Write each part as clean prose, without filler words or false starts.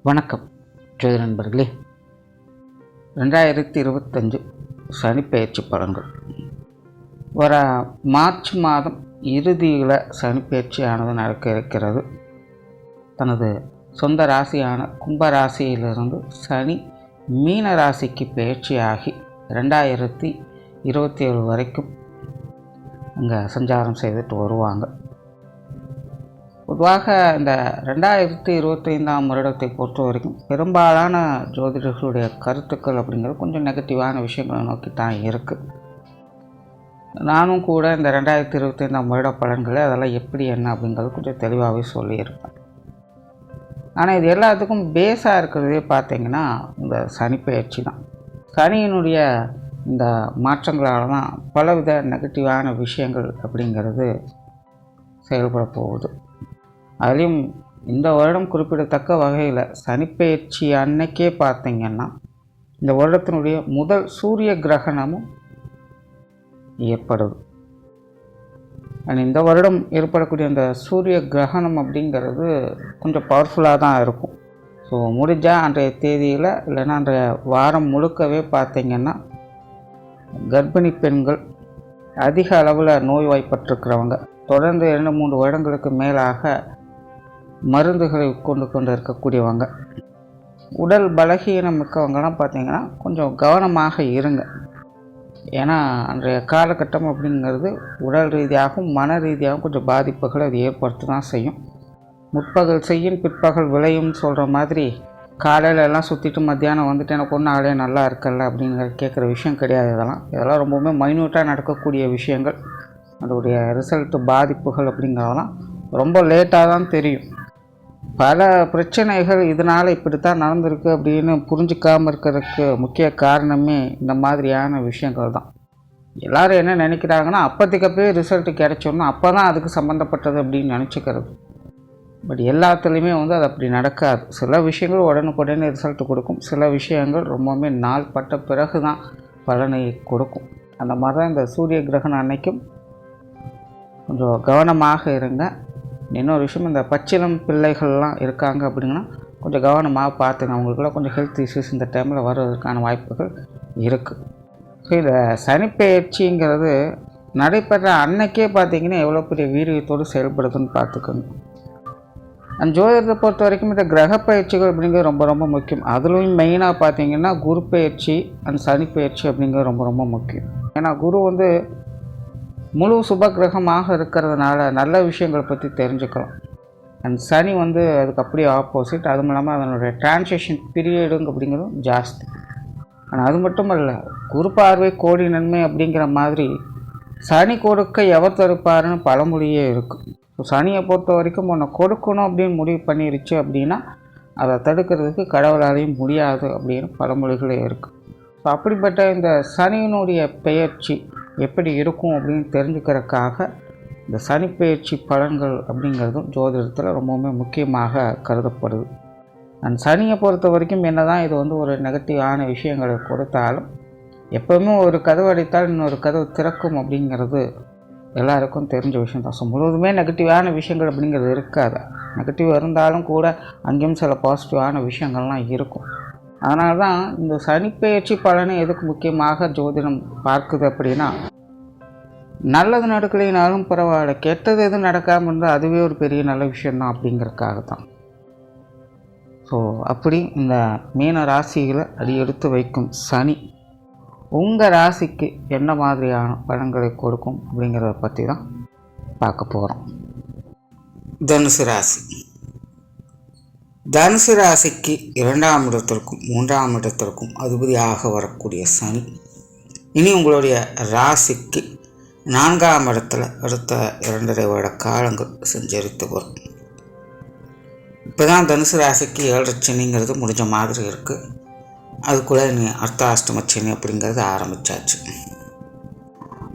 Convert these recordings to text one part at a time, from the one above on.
வணக்கம் ஜோதி நண்பர்களே. 2025 சனிப்பெயர்ச்சி பலன்கள். வர மார்ச் மாதம் இறுதியில் சனிப்பெயர்ச்சியானது நடக்க இருக்கிறது. தனது சொந்த ராசியான கும்பராசியிலிருந்து சனி மீன ராசிக்கு பயிற்சியாகி 2027 வரைக்கும் அங்கே சஞ்சாரம் செய்துட்டு வருவாங்க. பொதுவாக இந்த 2025 வருடத்தை பொறுத்த வரைக்கும் பெரும்பாலான ஜோதிடர்களுடைய கருத்துக்கள் அப்படிங்கிறது கொஞ்சம் நெகட்டிவான விஷயங்களை நோக்கி தான் இருக்குது. நானும் கூட இந்த 2025 வருட பலன்களை அதெல்லாம் எப்படி என்ன அப்படிங்கிறது கொஞ்சம் தெளிவாகவே சொல்லியிருப்பேன். ஆனால் இது எல்லாத்துக்கும் பேஸாக இருக்கிறதே பார்த்திங்கன்னா இந்த சனிப்பெயர்ச்சி தான். சனியினுடைய இந்த மாற்றங்களால் தான் பலவித நெகட்டிவான விஷயங்கள் அப்படிங்கிறது செயல்பட போகுது. அதுலேயும் இந்த வருடம் குறிப்பிடத்தக்க வகையில் சனிப்பெயர்ச்சி அன்னைக்கே பார்த்திங்கன்னா இந்த வருடத்தினுடைய முதல் சூரிய கிரகணமும் ஏற்படுது. இந்த வருடம் ஏற்படக்கூடிய அந்த சூரிய கிரகணம் அப்படிங்கிறது கொஞ்சம் பவர்ஃபுல்லாக தான் இருக்கும். ஸோ முடிஞ்சால் அன்றைய தேதியில் இல்லைன்னா அன்றைய வாரம் முழுக்கவே பார்த்திங்கன்னா கர்ப்பிணி பெண்கள், அதிக அளவில் நோய்வாய்ப்பட்டிருக்கிறவங்க, தொடர்ந்து 2-3 வருடங்களுக்கு மேலாக மருந்துகளை கொண்டு இருக்கக்கூடியவங்க, உடல் பலகீனம் மிக்கவங்கலாம் பார்த்திங்கன்னா கொஞ்சம் கவனமாக இருங்க. ஏன்னா அன்றைய காலகட்டம் அப்படிங்கிறது உடல் ரீதியாகவும் மன ரீதியாகவும் கொஞ்சம் பாதிப்புகளை அது ஏற்படுத்த தான் செய்யும். முற்பகல் செய்யும் பிற்பகல் விளையும்னு சொல்கிற மாதிரி காலையில் எல்லாம் சுற்றிட்டு மத்தியானம் வந்துட்டு எனக்கு ஒன்றும் ஆளே நல்லா இருக்கல அப்படிங்கிற கேட்குற விஷயம் கிடையாது. இதெல்லாம் ரொம்பவுமே மைன்யூட்டாக நடக்கக்கூடிய விஷயங்கள். அதோடைய ரிசல்ட்டு பாதிப்புகள் அப்படிங்கிறதெல்லாம் ரொம்ப லேட்டாக தான் தெரியும். பல பிரச்சனைகள் இதனால் இப்படித்தான் நடந்திருக்கு அப்படின்னு புரிஞ்சிக்காமல் இருக்கிறதுக்கு முக்கிய காரணமே இந்த மாதிரியான விஷயங்கள் தான். எல்லோரும் என்ன நினைக்கிறாங்கன்னா அப்போதைக்கப்பே ரிசல்ட்டு கிடைச்சோன்னா அப்போ தான் அதுக்கு சம்மந்தப்பட்டது அப்படின்னு நினச்சிக்கிறது. பட் எல்லாத்துலேயுமே அது அப்படி நடக்காது. சில விஷயங்கள் உடனுக்குடனே ரிசல்ட்டு கொடுக்கும், சில விஷயங்கள் ரொம்பவுமே நாள் பட்ட பிறகு தான் பலனை கொடுக்கும். அந்த மாதிரி தான் இந்த சூரிய கிரகணம் அன்னைக்கும் கொஞ்சம் கவனமாக இருங்க. இன்னொரு விஷயம், இந்த பச்சிளம் பிள்ளைகள்லாம் இருக்காங்க அப்படின்னா கொஞ்சம் கவனமாக பார்த்துங்க. அவங்களுக்குலாம் கொஞ்சம் ஹெல்த் இஷ்யூஸ் இந்த டைமில் வர்றதுக்கான வாய்ப்புகள் இருக்குது. ஸோ இந்த சனிப்பெயர்ச்சிங்கிறது நடைபெற அன்னைக்கே பார்த்திங்கன்னா எவ்வளோ பெரிய வீரியத்தோடு செயல்படுதுன்னு பார்த்துக்கோங்க. ஜோதிடத்தை பொறுத்த வரைக்கும் இந்த கிரக பயிற்சிகள் அப்படிங்கிறது ரொம்ப ரொம்ப முக்கியம். அதுலேயும் மெயினாக பார்த்திங்கன்னா குரு பயிற்சி அண்ட் சனிப்பெயர்ச்சி அப்படிங்கிறது ரொம்ப ரொம்ப முக்கியம். ஏன்னா குரு முழு சுப கிரகமாக இருக்கிறதுனால நல்ல விஷயங்களை பற்றி தெரிஞ்சுக்கலாம். அண்ட் சனி அதுக்கு அப்படியே ஆப்போசிட். அதுவும் இல்லாமல் அதனுடைய டிரான்சிஷன் பீரியடுங்க அப்படிங்கிறதும் ஜாஸ்தி. ஆனால் அது மட்டும் இல்லை, குரு பார்வை கோடி நன்மை அப்படிங்கிற மாதிரி சனி கொடுக்க எவர் தடுப்பாருன்னு பழமொழியே இருக்குது. ஸோ சனியை பொறுத்த வரைக்கும் உன்னை கொடுக்கணும் அப்படின்னு முடிவு பண்ணிருச்சு அப்படின்னா அதை தடுக்கிறதுக்கு கடவுளாலையும் முடியாது அப்படின்னு பழமொழிகளே இருக்குது. ஸோ அப்படிப்பட்ட இந்த சனியினுடைய பெயர்ச்சி எப்படி இருக்கும் அப்படின்னு தெரிஞ்சுக்கிறதுக்காக இந்த சனிப்பெயர்ச்சி பலன்கள் அப்படிங்கிறதும் ஜோதிடத்தில் ரொம்பவுமே முக்கியமாக கருதப்படுது. அண்ட் சனியை பொறுத்த வரைக்கும் என்ன தான் இது ஒரு நெகட்டிவான விஷயங்களை கொடுத்தாலும் எப்போவுமே ஒரு கதவு அடைத்தால் இன்னொரு கதவு திறக்கும் அப்படிங்கிறது எல்லாருக்கும் தெரிஞ்ச விஷயம் தான். ஸோ முழுவதுமே நெகட்டிவான விஷயங்கள் அப்படிங்கிறது இருக்காது. நெகட்டிவ் இருந்தாலும் கூட அங்கேயும் சில பாசிட்டிவான விஷயங்கள்லாம் இருக்கும். அதனால தான் இந்த சனிப்பெயர்ச்சி பலனை எதுக்கு முக்கியமாக ஜோதிடம் பார்க்குது அப்படின்னா, நல்லது நடக்கலைனாலும் பரவாயில்ல, கெட்டது எதுவும் நடக்காமல் இருந்தால் அதுவே ஒரு பெரிய நல்ல விஷயந்தான் அப்படிங்கிறதுக்காக தான். ஸோ அப்படி இந்த மீன ராசியில் அடியெடுத்து வைக்கும் சனி உங்கள் ராசிக்கு என்ன மாதிரியான பலன்களை கொடுக்கும் அப்படிங்கிறத பற்றி தான் பார்க்க போகிறோம். தனுசு ராசி. தனுசு ராசிக்கு 2ஆம் இடத்திற்கும் 3ஆம் இடத்திற்கும் அதிபதியாக வரக்கூடிய சனி இனி உங்களுடைய ராசிக்கு 4ஆம் இடத்துல அடுத்த 2.5 வருட காலங்கள் சஞ்சரித்து வரும். இப்போ தான் தனுசு ராசிக்கு 7.5 சனிங்கிறது முடிஞ்ச மாதிரி இருக்குது. அதுக்குள்ளே இனி அர்த்தாஷ்டம சனி அப்படிங்கிறது ஆரம்பித்தாச்சு.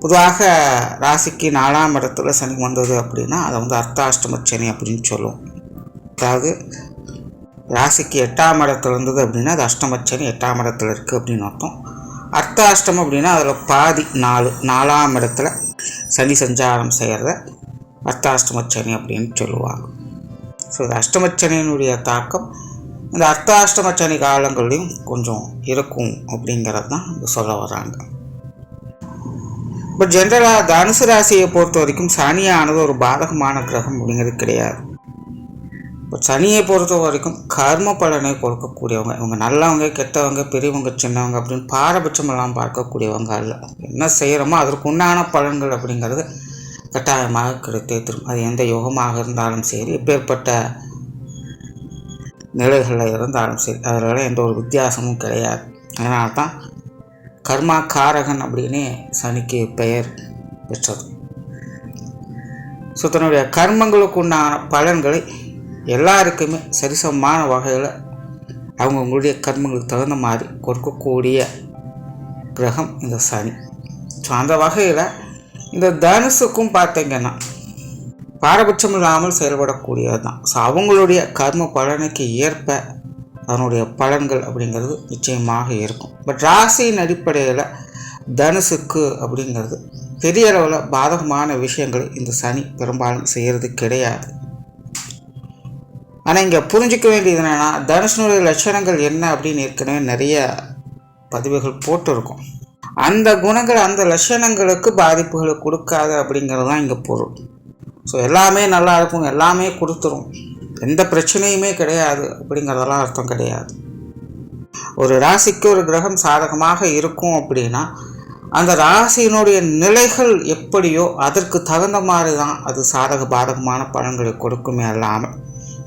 பொதுவாக ராசிக்கு 4ஆம் இடத்துல சனி வந்தது அப்படின்னா அதை அர்த்தாஷ்டம சனி அப்படின்னு சொல்லுவோம். அதாவது ராசிக்கு 8ஆம் இடத்துல இருந்தது அப்படின்னா அது அஷ்டமச்சனி 8ஆம் இடத்துல இருக்குது அப்படின்னு அர்த்தம். அர்த்தாஷ்டமம் அப்படின்னா அதில் பாதி 4ஆம் இடத்துல சனி சஞ்சாரம் செய்கிறத அர்த்தாஷ்டமச்சனி அப்படின்னு சொல்லுவாங்க. ஸோ அஷ்டமச்சனியினுடைய தாக்கம் இந்த அர்த்தாஷ்டம சனி காலங்கள்லையும் கொஞ்சம் இருக்கும் அப்படிங்கிறது தான் சொல்ல வர்றாங்க. பட் ஜென்ரலாக தனுசு ராசியை பொறுத்த வரைக்கும் சனியானது ஒரு பாதகமான கிரகம் அப்படிங்கிறது கிடையாது. பட் சனியை பொறுத்த வரைக்கும் கர்ம பலனை கொடுக்கக்கூடியவங்க. இவங்க நல்லவங்க, கெட்டவங்க, பெரியவங்க, சின்னவங்க அப்படின்னு பாரபட்சமெல்லாம் பார்க்கக்கூடியவங்க அல்ல. என்ன செய்கிறோமோ அதற்கு உண்டான பலன்கள் அப்படிங்கிறது கட்டாயமாக கிடைத்தே தரும். அது எந்த யோகமாக இருந்தாலும் சரி, எப்பேற்பட்ட நிலைகளில் இருந்தாலும் சரி, அதில் எந்த ஒரு வித்தியாசமும் கிடையாது. அதனால தான் கர்மா காரகன் அப்படின்னு சனிக்கு பெயர் பெற்றது. ஸோ தன்னுடைய கர்மங்களுக்கு உண்டான பலன்களை எல்லாருக்குமே சரிசமமான வகையில் அவங்கவுங்களுடைய கர்மங்களுக்கு தகுந்த மாதிரி கொடுக்கக்கூடிய கிரகம் இந்த சனி. ஸோ அந்த வகையில் இந்த தனுசுக்கும் பார்த்தீங்கன்னா பாரபட்சம் இல்லாமல் செயல்படக்கூடியது தான். ஸோ அவங்களுடைய கர்ம பலனுக்கு ஏற்ப அதனுடைய பலன்கள் அப்படிங்கிறது நிச்சயமாக இருக்கும். பட் ராசியின் அடிப்படையில் தனுசுக்கு அப்படிங்கிறது பெரிய அளவில் பாதகமான விஷயங்கள் இந்த சனி பெரும்பாலும் செய்கிறது கிடையாது. ஆனால் இங்கே புரிஞ்சிக்க வேண்டியது என்னென்னா, தனுஷனுடைய லட்சணங்கள் என்ன அப்படின்னு ஏற்கனவே நிறைய பதிவுகள் போட்டிருக்கும். அந்த குணங்கள் அந்த லட்சணங்களுக்கு பாதிப்புகளை கொடுக்காது அப்படிங்கிறது தான் இங்கே பொருள். ஸோ எல்லாமே நல்லா இருக்கும், எல்லாமே கொடுத்துரும், எந்த பிரச்சனையுமே கிடையாது அப்படிங்கிறதெல்லாம் அர்த்தம் கிடையாது. ஒரு ராசிக்கு ஒரு கிரகம் சாதகமாக இருக்கும் அப்படின்னா அந்த ராசியினுடைய நிலைகள் எப்படியோ அதற்கு தகுந்த மாதிரி தான் அது சாதக பாதகமான பலன்களை கொடுக்குமே இல்லாமல்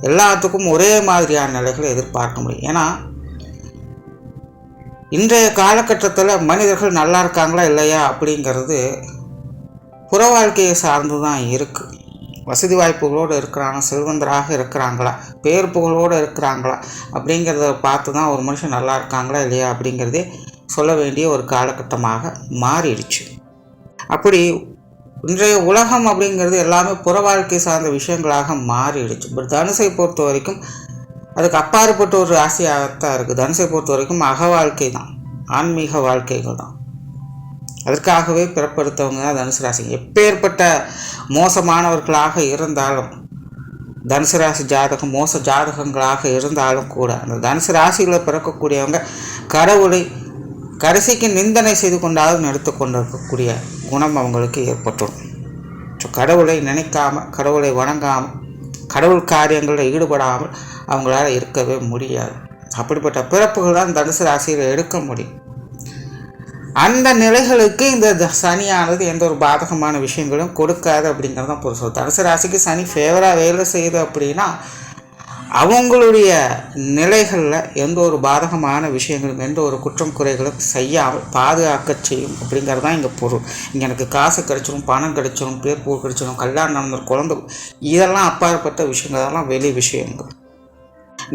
எல்லாத்துக்கும் ஒரே மாதிரியான நிலைகளை எதிர்பார்க்க முடியும். ஏன்னா இன்றைய காலகட்டத்தில் மனிதர்கள் நல்லா இருக்காங்களா இல்லையா அப்படிங்கிறது புற வாழ்க்கையை சார்ந்து தான் இருக்குது. வசதி வாய்ப்புகளோடு இருக்கிறாங்க, செல்வந்தராக இருக்கிறாங்களா, பேர் புகழோடு இருக்கிறாங்களா அப்படிங்கிறத பார்த்து தான் ஒரு மனுஷன் நல்லா இருக்காங்களா இல்லையா அப்படிங்கிறதே சொல்ல வேண்டிய ஒரு காலகட்டமாக மாறிடுச்சு. அப்படி இன்றைய உலகம் அப்படிங்கிறது எல்லாமே புற வாழ்க்கை சார்ந்த விஷயங்களாக மாறிடுச்சு. பட் தனுசை பொறுத்த வரைக்கும் அதுக்கு அப்பாற்பட்ட ஒரு ராசியாகத்தான் இருக்குது. தனுசை பொறுத்த வரைக்கும் அக வாழ்க்கை தான், ஆன்மீக வாழ்க்கைகள் தான். அதற்காகவே பிறப்படுத்தவங்க தான் தனுசு ராசி. எப்பேற்பட்ட மோசமானவர்களாக இருந்தாலும், தனுசு ராசி ஜாதகம் மோச ஜாதகங்களாக இருந்தாலும் கூட அந்த தனுசு ராசியில் பிறக்கக்கூடியவங்க கடவுளை கடைசிக்கு நிந்தனை செய்து கொண்டாலும் எடுத்து கொண்டிருக்கக்கூடிய குணம் அவங்களுக்கு ஏற்பட்டுரும். ஸோ கடவுளை நினைக்காமல், கடவுளை வணங்காமல், கடவுள் காரியங்களில் ஈடுபடாமல் அவங்களால இருக்கவே முடியாது. அப்படிப்பட்ட பிறப்புகள் தான் தனுசு ராசியில் எடுக்க முடியும். அந்த நிலைகளுக்கு இந்த சனியானது எந்த ஒரு பாதகமான விஷயங்களும் கொடுக்காது அப்படிங்கிறது தான் பொருள். தனுசு ராசிக்கு சனி ஃபேவராக வேலை செய்யுது அப்படின்னா அவங்களுடைய நிலைகளில் எந்த ஒரு பாதகமான விஷயங்களும் எந்த ஒரு குற்றம் குறைகளும் செய்யாமல் பாதுகாக்க செய்யும் அப்படிங்கிறது தான் இங்கே பொருள். இங்கே எனக்கு காசு கிடைச்சிடும், பணம் கிடைச்சிடும், பேர் பூ கிடைச்சிடும், கல்யாணம் நடந்த குழந்தை, இதெல்லாம் அப்பாற்பட்ட விஷயங்கள், அதெல்லாம் வெளி விஷயங்கள்.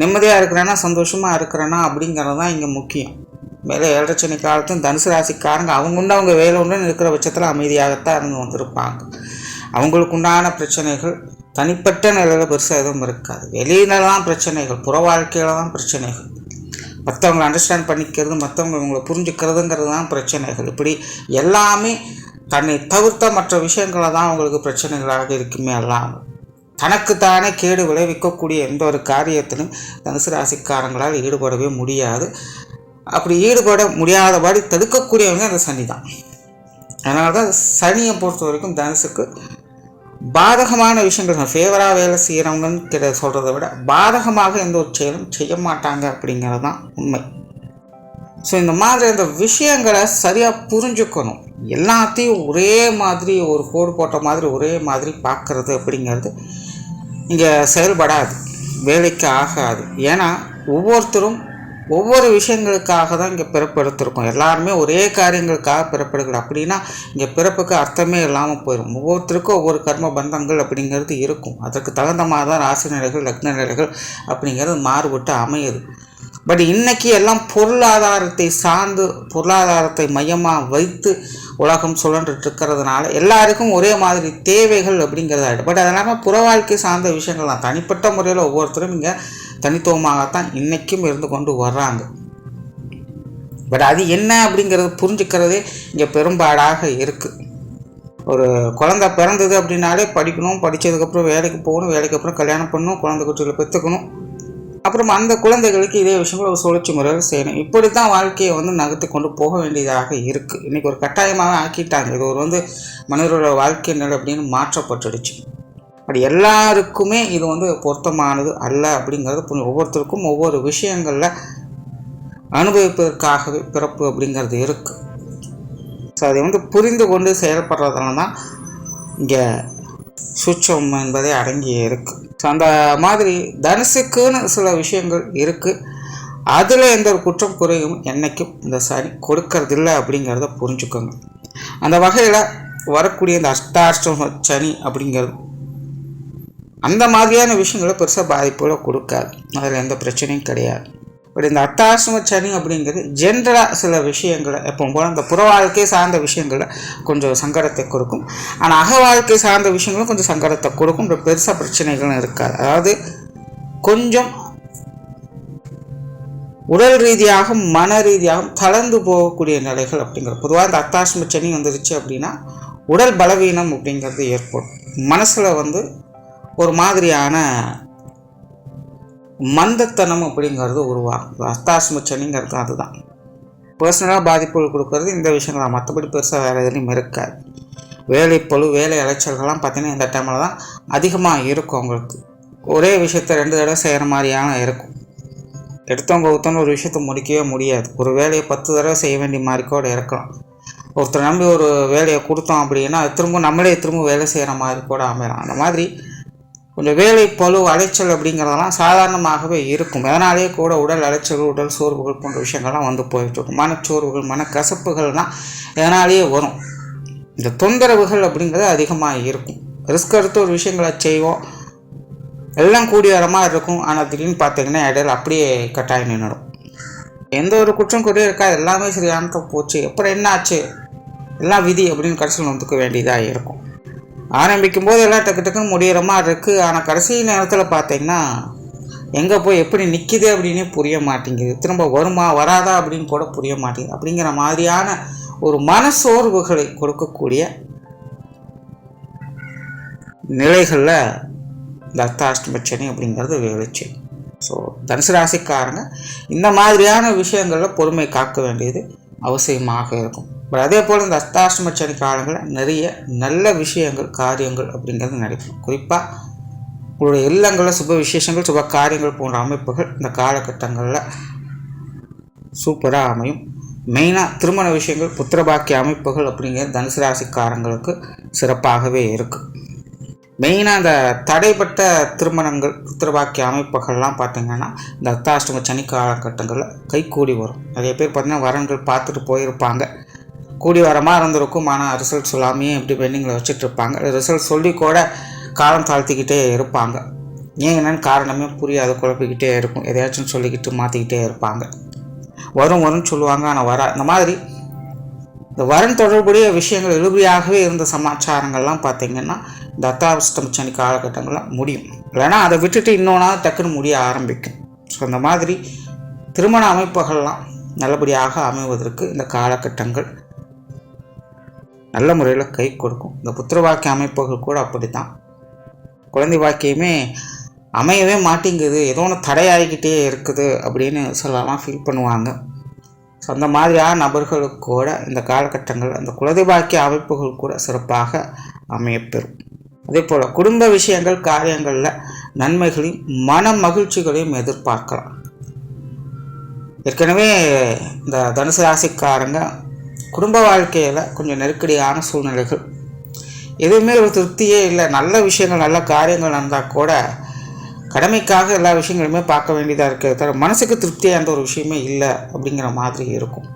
நிம்மதியாக இருக்கிறேன்னா, சந்தோஷமாக இருக்கிறேன்னா அப்படிங்கிறது தான் இங்கே முக்கியம். மேலே ஏழரை காலத்தும் தனுசு ராசிக்காரங்க அவங்க வேலை உண்டுன்னு இருக்கிற பட்சத்தில் அமைதியாகத்தான் இருந்து வந்திருப்பாங்க. அவங்களுக்கு உண்டான பிரச்சனைகள் தனிப்பட்ட நிலையில் பெருசாக எதுவும் இருக்காது. வெளியில தான் பிரச்சனைகள், புற வாழ்க்கையில் தான் பிரச்சனைகள். மற்றவங்களை அண்டர்ஸ்டாண்ட் பண்ணிக்கிறது, மற்றவங்க இவங்களை புரிஞ்சுக்கிறதுங்கிறது தான் பிரச்சனைகள். இப்படி எல்லாமே தன்னை தவிர்த்த மற்ற விஷயங்களை தான் அவங்களுக்கு பிரச்சனைகளாக இருக்குமே இல்லாமல் தனக்குத்தானே கேடு விளைவிக்கக்கூடிய எந்த ஒரு காரியத்திலும் தனுசு ராசிக்காரங்களால் ஈடுபடவே முடியாது. அப்படி ஈடுபட முடியாதபடி தடுக்கக்கூடியவங்க அந்த சனி தான். அதனால தான் சனியை பொறுத்த வரைக்கும் தனுசுக்கு பாதகமான விஷயங்கள், ஃபேவராக வேலை செய்கிறவங்கன்னு சொல்கிறத விட பாதகமாக எந்த ஒரு செயலும் செய்ய மாட்டாங்க அப்படிங்கிறது தான் உண்மை. ஸோ இந்த மாதிரி அந்த விஷயங்களை சரியாக புரிஞ்சுக்கணும். எல்லாத்தையும் ஒரே மாதிரி ஒரு கோடு போட்ட மாதிரி ஒரே மாதிரி பார்க்குறது அப்படிங்கிறது இங்கே செயல்படாது, வேலைக்கு ஆகாது. ஏன்னா ஒவ்வொருத்தரும் ஒவ்வொரு விஷயங்களுக்காக தான் இங்கே பிறப்பெடுத்திருக்கோம். எல்லாருமே ஒரே காரியங்களுக்காக பிறப்பெடுக்கல அப்படின்னா இங்கே பிறப்புக்கு அர்த்தமே இல்லாமல் போயிடும். ஒவ்வொருத்தருக்கும் ஒவ்வொரு கர்ம பந்தங்கள் அப்படிங்கிறது இருக்கும். அதற்கு தகுந்த மாதிரி தான் ராசி நிலைகள், லக்ன நிலைகள் அப்படிங்கிறது மாறுபட்டு அமையுது. பட் இன்றைக்கி எல்லாம் பொருளாதாரத்தை சார்ந்து, பொருளாதாரத்தை மையமாக வைத்து உலகம் சுழன்றுட்டு இருக்கிறதுனால எல்லாருக்கும் ஒரே மாதிரி தேவைகள் அப்படிங்கிறதாயிடும். பட் அதெல்லாமல் புற வாழ்க்கை சார்ந்த விஷயங்கள் தான். தனிப்பட்ட முறையில் ஒவ்வொருத்தரும் இங்கே தனித்துவமாகத்தான் இன்றைக்கும் இருந்து கொண்டு வர்றாங்க. பட் அது என்ன அப்படிங்கிறது புரிஞ்சுக்கிறதே இங்கே பெரும்பாடாக இருக்குது. ஒரு குழந்தை பிறந்தது அப்படின்னாலே படிக்கணும், படித்ததுக்கப்புறம் வேலைக்கு போகணும், வேலைக்கு அப்புறம் கல்யாணம் பண்ணணும், குழந்தை குட்டிகளை பெற்றுக்கணும், அப்புறம் அந்த குழந்தைகளுக்கு இதே விஷயங்கள் ஒரு சுழற்சி முறையில் செய்யணும். இப்படி தான் வாழ்க்கையை நகர்த்தி கொண்டு போக வேண்டியதாக இருக்குது. இன்றைக்கி ஒரு கட்டாயமாக ஆக்கிட்டாங்க. இது ஒரு மனிதரோட வாழ்க்கை நிலை அப்படின்னு மாற்றப்பட்டுடுச்சு. அப்படி எல்லாருக்குமே இது பொருத்தமானது அல்ல அப்படிங்கிறது ஒவ்வொருத்தருக்கும் ஒவ்வொரு விஷயங்களில் அனுபவிப்பதற்காகவே பிறப்பு அப்படிங்கிறது இருக்குது. ஸோ அதை புரிந்து கொண்டு செயல்படுறதுனால தான் இங்கே சுச்சம் என்பதே அடங்கி இருக்குது. ஸோ அந்த மாதிரி தனுசுக்குன்னு சில விஷயங்கள் இருக்குது. அதில் எந்த ஒரு குற்றம் குறையும் என்றைக்கும் இந்த சனி கொடுக்கறதில்லை அப்படிங்கிறத புரிஞ்சுக்கோங்க. அந்த வகையில் வரக்கூடிய இந்த அஷ்டாஷ்டம சனி அப்படிங்கிறது அந்த மாதிரியான விஷயங்களை பெருசாக பாதிப்புகளை கொடுக்காது. அதில் எந்த பிரச்சனையும் கிடையாது. பட் இந்த அஷ்டாஷ்டம சனி அப்படிங்கிறது ஜென்ரலாக சில விஷயங்களை எப்போ போல இந்த புற வாழ்க்கை சார்ந்த விஷயங்களை கொஞ்சம் சங்கடத்தை கொடுக்கும். ஆனால் அக வாழ்க்கை சார்ந்த விஷயங்களும் கொஞ்சம் சங்கடத்தை கொடுக்கும். பெருசாக பிரச்சனைகளும் இருக்காது. அதாவது கொஞ்சம் உடல் ரீதியாகவும் மன ரீதியாகவும் தளர்ந்து போகக்கூடிய நிலைகள் அப்படிங்கிறது. பொதுவாக இந்த அஷ்டாஷ்டம சனி வந்துருச்சு அப்படின்னா உடல் பலவீனம் அப்படிங்கிறது ஏற்படும். மனசில் ஒரு மாதிரியான மந்தத்தனம் அப்படிங்கிறது உருவாகும். அஷ்டாஷ்டம சனிங்கிறது அதுதான். பர்சனலாக பாதிப்புகள் கொடுக்கறது இந்த விஷயங்கள் தான். மற்றபடி பெருசாக வேறு எதுலையும் இருக்காது. வேலைப்பொழு வேலை அலைச்சல்கள்லாம் பார்த்திங்கன்னா இந்த டைமில் தான் அதிகமாக இருக்கும். அவங்களுக்கு ஒரே விஷயத்தை 2 தடவை செய்கிற மாதிரியான இருக்கும். எடுத்தவங்க ஒருத்தவங்க ஒரு விஷயத்தை முடிக்கவே முடியாது. ஒரு வேலையை 10 தடவை செய்ய வேண்டிய மாதிரி கூட இருக்கலாம். ஒருத்தர் நம்பி ஒரு வேலையை கொடுத்தோம் அப்படின்னா அது நம்மளே திரும்ப வேலை செய்கிற மாதிரி கூட அமையலாம். அந்த மாதிரி கொஞ்சம் வேலை பழு அலைச்சல் அப்படிங்கிறதெல்லாம் சாதாரணமாகவே இருக்கும். அதனாலேயே கூட உடல் அலைச்சல்கள் உடல் சோர்வுகள் போன்ற விஷயங்கள்லாம் போயிட்டுருக்கும். மனச்சோர்வுகள் மனக்கசப்புகள்லாம் இதனாலேயே வரும். இந்த தொந்தரவுகள் அப்படிங்கிறது அதிகமாக இருக்கும். ரிஸ்க் எடுத்து ஒரு விஷயங்களை செய்வோம், எல்லாம் கூடிய வரமாக இருக்கும். ஆனால் திடீர்னு பார்த்தீங்கன்னா இடையில அப்படியே கட்டாயம் நின்றுடும். எந்த ஒரு குற்றம் குறைய இருக்காது, எல்லாமே சரியானத போச்சு, அப்புறம் என்ன ஆச்சு, எல்லாம் விதி அப்படின்னு கடைசியில் வந்துக்க வேண்டியதாக இருக்கும். ஆரம்பிக்கும் போது எல்லாம் டக்கு டக்குன்னு முடிகிற மாதிரி இருக்குது. ஆனால் கடைசி நேரத்தில் பார்த்தீங்கன்னா எங்கே போய் எப்படி நிற்கிது அப்படின்னே புரிய மாட்டேங்குது. திரும்ப வருமா வராதா அப்படின்னு கூட புரிய மாட்டேங்குது. அப்படிங்கிற மாதிரியான ஒரு மனசோர்வுகளை கொடுக்கக்கூடிய நிலைகளில் இந்த அஷ்டாஷ்டம சனி அப்படிங்கிறது வேலைச்சு. ஸோ தனுசு ராசிக்காரங்க இந்த மாதிரியான விஷயங்களில் பொறுமை காக்க வேண்டியது அவசியமாக இருக்கும். பட் அதே போல் இந்த அஷ்டாஷ்டம சனி காலங்களில் நிறைய நல்ல விஷயங்கள் காரியங்கள் அப்படிங்கிறது நடக்கும். குறிப்பாக உங்களுடைய இல்லங்களில் சுப விசேஷங்கள் சுப காரியங்கள் போன்ற அமைப்புகள் இந்த காலகட்டங்களில் சூப்பராக அமையும். மெயினாக திருமண விஷயங்கள் புத்திரபாக்கிய அமைப்புகள் அப்படிங்கிறது தனுசு ராசிக்காரங்களுக்கு சிறப்பாகவே இருக்குது. மெயினாக இந்த தடைப்பட்ட திருமணங்கள் புத்திரபாக்கிய அமைப்புகள்லாம் பார்த்திங்கன்னா இந்த அஷ்டாஷ்டம சனி காலகட்டங்களில் கைகூடி வரும். நிறைய பேர் பார்த்திங்கன்னா வரன்கள் பார்த்துட்டு போயிருப்பாங்க, கூடி வரமாக இருந்திருக்கும். ஆனால் ரிசல்ட் சொல்லாமையே இப்படி பெண்டிங்கில் வச்சுட்ருப்பாங்க. ரிசல்ட் சொல்லி கூட காலம் தாழ்த்திக்கிட்டே இருப்பாங்க. ஏன் என்னென்னு காரணமே புரியாது, குழப்பிக்கிட்டே இருக்கும். எதையாச்சும் சொல்லிக்கிட்டு மாற்றிக்கிட்டே இருப்பாங்க. வரும்னு சொல்லுவாங்க, ஆனால் வரா. இந்த மாதிரி இந்த வரன் தொடர்புடைய விஷயங்கள் இழுபறியாகவே இருந்த சமாச்சாரங்கள்லாம் பார்த்திங்கன்னா இந்த அஷ்டாஷ்டம சனி காலகட்டங்கள்லாம் முடியும். இல்லைனா அதை விட்டுட்டு இன்னொன்னா டக்குன்னு முடிய ஆரம்பிக்கும். ஸோ அந்த மாதிரி திருமண அமைப்புகள்லாம் நல்லபடியாக அமைவதற்கு இந்த காலகட்டங்கள் நல்ல முறையில் கை கொடுக்கும். இந்த புத்திர வாக்கிய அமைப்புகள் கூட அப்படி தான். குழந்தை வாக்கியமே அமையவே மாட்டேங்குது, ஏதோ ஒன்று தடையாகிக்கிட்டே இருக்குது அப்படின்னு சொல்லலாம் ஃபீல் பண்ணுவாங்க. ஸோ அந்த மாதிரியான நபர்களுக்கு கூட இந்த காலகட்டங்கள் அந்த குழந்தை பாக்கிய அமைப்புகள் கூட சிறப்பாக அமையப்பெறும். அதே போல் குடும்ப விஷயங்கள் காரியங்களில் நன்மைகளையும் மன மகிழ்ச்சிகளையும் எதிர்பார்க்கலாம். ஏற்கனவே இந்த தனுசு ராசிக்காரங்க குடும்ப வாழ்க்கையில் கொஞ்சம் நெருக்கடியான சூழ்நிலைகள், எதுவுமே ஒரு திருப்தியே இல்லை. நல்ல விஷயங்கள் நல்ல காரியங்கள் நடந்தால் கூட கடமைக்காக எல்லா விஷயங்களுமே பார்க்க வேண்டியதாக இருக்கிறது தவிர மனசுக்கு திருப்தியாக எந்த ஒரு விஷயமே இல்லை அப்படிங்கிற மாதிரி இருக்கும்.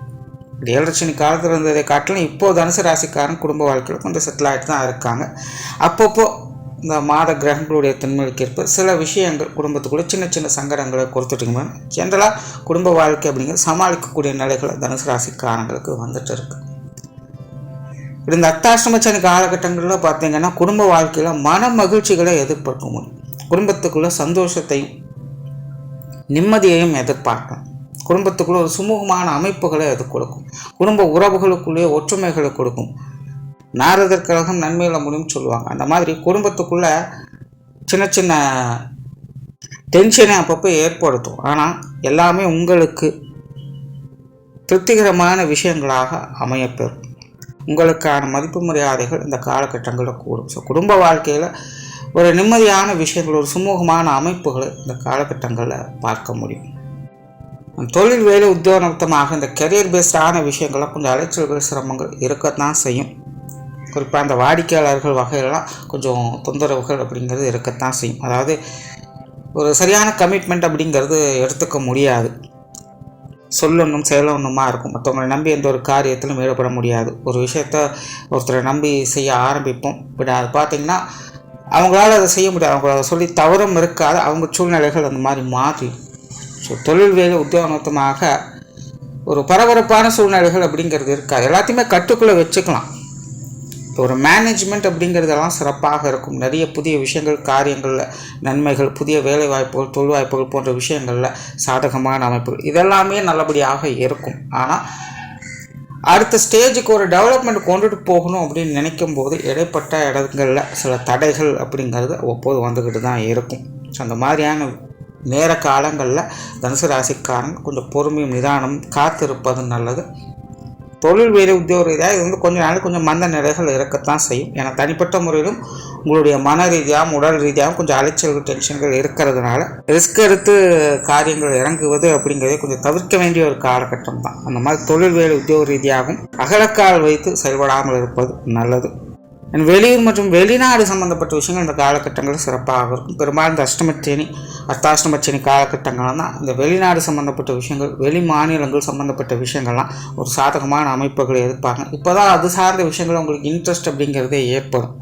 இந்த 7 சனி காலத்தில் இருந்ததை காட்டிலும் இப்போது தனுசு ராசிக்காரன் குடும்ப வாழ்க்கையில் கொஞ்சம் செட்டில் ஆகிட்டு தான் இருக்காங்க. அப்பப்போ இந்த மாத கிரகங்களுடைய தன்மைக்கு ஏற்ப சில விஷயங்கள் குடும்பத்துக்குள்ளே சின்ன சின்ன சங்கடங்களை கொடுத்துட்டிங்கன்னா ஜென்ரலாக குடும்ப வாழ்க்கை அப்படிங்கிறது சமாளிக்கக்கூடிய நிலைகளை தனுசு ராசிக்காரங்களுக்கு வந்துட்டு இருக்கு. இந்த அஷ்டாஷ்டம சனி காலகட்டங்களில் பார்த்தீங்கன்னா குடும்ப வாழ்க்கையில் மன மகிழ்ச்சிகளை எதிர்பார்க்க முடியும். குடும்பத்துக்குள்ள சந்தோஷத்தையும் நிம்மதியையும் எதிர்பார்க்கலாம். குடும்பத்துக்குள்ள ஒரு சுமூகமான அமைப்புகளை அது கொடுக்கும். குடும்ப உறவுகளுக்குள்ளேயே ஒற்றுமைகளை கொடுக்கும். நாரதர் கழகம் நன்மையில முடியும்னு சொல்லுவாங்க. அந்த மாதிரி குடும்பத்துக்குள்ள சின்ன சின்ன டென்ஷனை அப்பப்போ ஏற்படுத்தும். ஆனால் எல்லாமே உங்களுக்கு திருப்திகரமான விஷயங்களாக அமையப்பெறும். உங்களுக்கான மதிப்பு மரியாதைகள் இந்த காலகட்டங்களில் கூடும். ஸோ குடும்ப வாழ்க்கையில் ஒரு நிம்மதியான விஷயங்கள், ஒரு சுமூகமான அமைப்புகளை இந்த காலகட்டங்களில் பார்க்க முடியும். தொழில் வேலை உத்தியோகமாக இந்த கெரியர் பேஸ்டான விஷயங்கள்லாம் கொஞ்சம் அலைச்சல்கள் சிரமங்கள் இருக்கத்தான் செய்யும். குறிப்பாக அந்த வாடிக்கையாளர்கள் வகையிலலாம் கொஞ்சம் தொந்தரவுகள் அப்படிங்கிறது இருக்கத்தான் செய்யும். அதாவது ஒரு சரியான கமிட்மெண்ட் அப்படிங்கிறது எடுத்துக்க முடியாது. சொல்லணும் செயலொன்றுமா இருக்கும். மற்றவங்களை நம்பி எந்த ஒரு காரியத்திலும் ஈடுபட முடியாது. ஒரு விஷயத்த ஒருத்தரை நம்பி செய்ய ஆரம்பிப்போம். பட் அது பார்த்திங்கன்னா அவங்களால அதை செய்ய முடியாது. அவங்கள அதை சொல்லி தவறும் இருக்காது. அவங்க சூழ்நிலைகள் அந்த மாதிரி மாறி. ஸோ தொழில் வேலை உத்தியோகமாக ஒரு பரபரப்பான சூழ்நிலைகள் அப்படிங்கிறது இருக்காது. எல்லாத்தையுமே கட்டுக்குள்ளே வச்சுக்கலாம். ஒரு மேனேஜ்மெண்ட் அப்படிங்கிறதெல்லாம் சிறப்பாக இருக்கும். நிறைய புதிய விஷயங்கள், காரியங்களில் நன்மைகள், புதிய வேலை வாய்ப்புகள், தொழில் வாய்ப்புகள் போன்ற விஷயங்களில் சாதகமான அமைப்புகள் இதெல்லாமே நல்லபடியாக இருக்கும். ஆனால் அடுத்த ஸ்டேஜுக்கு ஒரு டெவலப்மெண்ட் கொண்டுட்டு போகணும் அப்படின்னு நினைக்கும் போது இடைப்பட்ட இடங்களில் சில தடைகள் அப்படிங்கிறது ஒவ்வொரு வந்துக்கிட்டு தான் இருக்கும். ஸோ அந்த மாதிரியான நேர காலங்களில் தனுசு ராசிக்காரங்க கொஞ்சம் பொறுமையும் நிதானம் காத்திருப்பது நல்லது. தொழில் வேலை உத்தியோக ரீதியாக இது கொஞ்ச நாள் கொஞ்சம் மந்த நிலைகள் இருக்கத்தான் செய்யும். ஏன்னா தனிப்பட்ட முறையிலும் உங்களுடைய மன ரீதியாகவும் உடல் ரீதியாகவும் கொஞ்சம் அலைச்சல்கள், டென்ஷன்கள் இருக்கிறதுனால ரிஸ்க் எடுத்து காரியங்கள் இறங்குவது அப்படிங்கிறதே கொஞ்சம் தவிர்க்க வேண்டிய ஒரு காலகட்டம் தான். அந்த மாதிரி தொழில் வேலை உத்தியோக ரீதியாகவும் அகலக்கால் வைத்து செயல்படாமல் இருப்பது நல்லது. வெளியூர் மற்றும் வெளிநாடு சம்மந்தப்பட்ட விஷயங்கள் இந்த காலகட்டங்களில் சிறப்பாக இருக்கும். பெரும்பாலும் இந்த அஷ்டமச்சனி, அர்த்தாஷ்டமச்சனி காலகட்டங்கள் தான் இந்த வெளிநாடு சம்மந்தப்பட்ட விஷயங்கள், வெளி மாநிலங்கள் சம்மந்தப்பட்ட விஷயங்கள்லாம் ஒரு சாதகமான அமைப்புகளை எதிர்ப்பாங்க. இப்போ தான் அது சார்ந்த விஷயங்கள் உங்களுக்கு இன்ட்ரெஸ்ட் அப்படிங்கிறதே ஏற்படும்.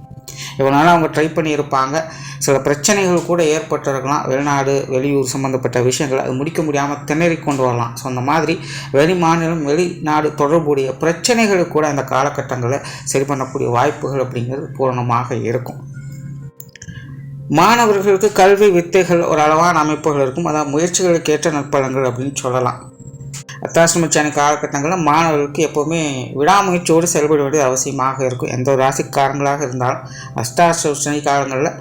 இவனால அவங்க ட்ரை பண்ணியிருப்பாங்க. சில பிரச்சனைகள் கூட ஏற்பட்டிருக்கலாம். வெளிநாடு வெளியூர் சம்மந்தப்பட்ட விஷயங்கள் அது முடிக்க முடியாமல் திணறி கொண்டு வரலாம். ஸோ அந்த மாதிரி வெளி மாநிலம் வெளிநாடு தொடர்புடைய பிரச்சனைகள் கூட அந்த காலகட்டங்களில் சரி பண்ணக்கூடிய வாய்ப்புகள் அப்படிங்கிறது பூரணமாக இருக்கும். மாணவர்களுக்கு கல்வி வித்தைகள் ஒரு அளவான அமைப்புகள் இருக்கும். அதாவது முயற்சிகளுக்கு ஏற்ற நற்பலன்கள் அப்படின்னு சொல்லலாம். அர்த்தாஷ்டமச்சனி காலகட்டங்களில் மாணவர்களுக்கு எப்போவுமே விடாமுயற்சியோடு செயல்பட வேண்டியது அவசியமாக இருக்கும். எந்த ஒரு ராசிக்காரங்களாக இருந்தாலும் அஷ்டாஷ்டமச்சனி காலங்களில்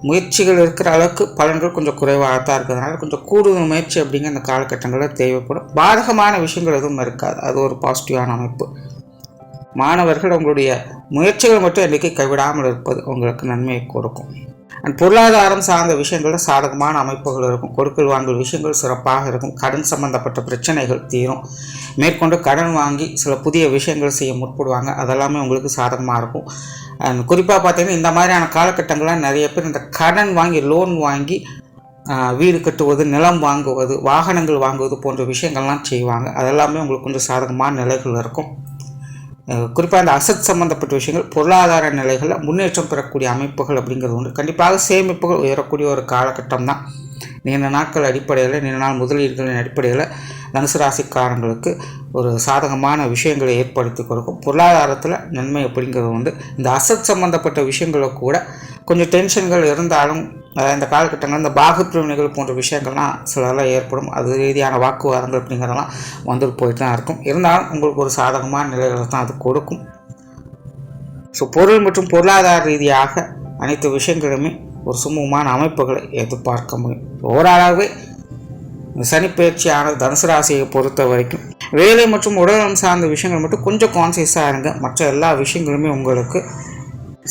முயற்சிகள் இருக்கிற அளவுக்கு பலன்கள் கொஞ்சம் குறைவாகத்தான் இருக்கிறதுனால கொஞ்சம் கூடுதல் முயற்சி அப்படிங்கிற அந்த காலகட்டங்களில் தேவைப்படும். பாதகமான விஷயங்கள் எதுவும் இருக்காது. அது ஒரு பாசிட்டிவான அமைப்பு. மாணவர்கள் உங்களுடைய முயற்சிகள் மட்டும் என்றைக்கு கைவிடாமல் இருப்பது உங்களுக்கு நன்மையை கொடுக்கும். அண்ட் பொருளாதாரம் சார்ந்த விஷயங்களில் சாதகமான அமைப்புகள் இருக்கும். கொடுக்கல் வாங்கல் விஷயங்கள் சிறப்பாக இருக்கும். கடன் சம்பந்தப்பட்ட பிரச்சனைகள் தீரும். மேற்கொண்டு கடன் வாங்கி சில புதிய விஷயங்கள் செய்ய முற்படுவாங்க. அதெல்லாமே உங்களுக்கு சாதகமாக இருக்கும். அண்ட் குறிப்பாக பார்த்தீங்கன்னா இந்த மாதிரியான காலகட்டங்களில் நிறைய பேர் இந்த கடன் வாங்கி லோன் வாங்கி வீடு கட்டுவது, நிலம் வாங்குவது, வாகனங்கள் வாங்குவது போன்ற விஷயங்கள்லாம் செய்வாங்க. அதெல்லாமே உங்களுக்கு கொஞ்சம் சாதகமான நிலைகள் இருக்கும். குறிப்பாக இந்த அசட் சம்மந்தப்பட்ட விஷயங்கள், பொருளாதார நிலைகளில் முன்னேற்றம் பெறக்கூடிய அமைப்புகள் அப்படிங்கிறது உண்டு. கண்டிப்பாக சேமிப்புகள் உயரக்கூடிய ஒரு காலகட்டம் தான். நீண்ட நாட்கள் அடிப்படையில், நீண்ட நாள் முதலீடுகளின் அடிப்படையில் தனுசு ராசிக்காரங்களுக்கு ஒரு சாதகமான விஷயங்களை ஏற்படுத்தி கொடுக்கும். பொருளாதாரத்தில் நன்மை அப்படிங்கிறது உண்டு. இந்த அசட் சம்மந்தப்பட்ட விஷயங்களை கூட கொஞ்சம் டென்ஷன்கள் இருந்தாலும் இந்த காலகட்டங்கள் இந்த பாகப்பிரிவினைகள் போன்ற விஷயங்கள்லாம் சிலரெல்லாம் ஏற்படும். அது ரீதியான வாக்குவாதங்கள் அப்படிங்கிறதெல்லாம் வந்துட்டு போயிட்டு தான் இருக்கும். இருந்தாலும் உங்களுக்கு ஒரு சாதகமான நிலைகளை தான் அது கொடுக்கும். ஸோ பொருள் மற்றும் பொருளாதார ரீதியாக அனைத்து விஷயங்களுமே ஒரு சுமூகமான அமைப்புகளை எதிர்பார்க்க முடியும். ஓவராலாகவே சனிப்பயிற்சியான தனுசு ராசியை பொறுத்த வரைக்கும் வேலை மற்றும் உடல்நலம் சார்ந்த விஷயங்கள் மட்டும் கொஞ்சம் கான்சியஸாக இருங்க. மற்ற எல்லா விஷயங்களுமே உங்களுக்கு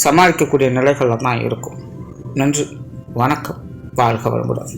சமாளிக்கக்கூடிய நிலைகளில் தான் இருக்கும். நன்றி, வணக்கம், வாழ்க வளமுடன்.